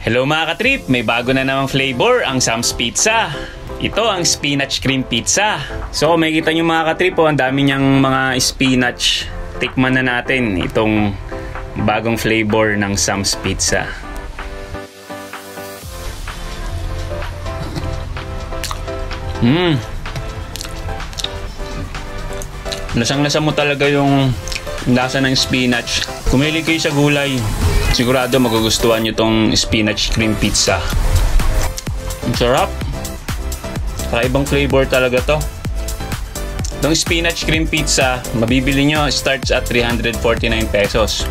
Hello mga katrip, may bago na namang flavor ang Sam's Pizza. Ito ang spinach cream pizza. So makikita nyo mga katrip, ang dami niyang mga spinach. Tikman na natin itong bagong flavor ng Sam's Pizza. Lasang-lasa mo talaga yung lasa ng spinach. Kung mahilig kayo sa gulay, sigurado magugustuhan nyo tong spinach cream pizza. Ang sarap. Kakaibang flavor talaga to. Itong spinach cream pizza, mabibili nyo, starts at 349 pesos.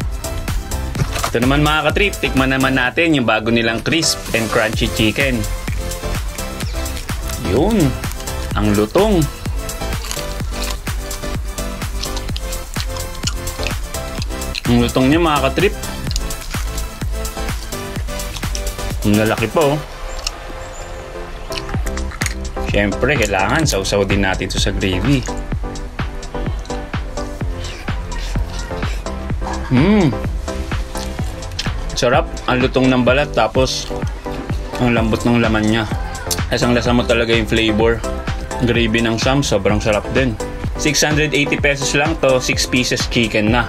Ito naman mga katrip, tikman naman natin yung bago nilang crisp and crunchy chicken. Yun, ang lutong. Ang lutong niya mga katrip. Ang lalaki po. Siyempre, kailangan sausaw din natin ito sa gravy. Sarap. Ang lutong ng balat. Tapos, ang lambot ng laman niya. Lasang-lasa mo talaga yung flavor. Gravy ng Sam's, sobrang sarap din. 680 pesos lang to, 6 pieces chicken na.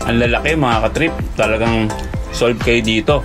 Ang lalaki mga katrip. Talagang solve kayo dito.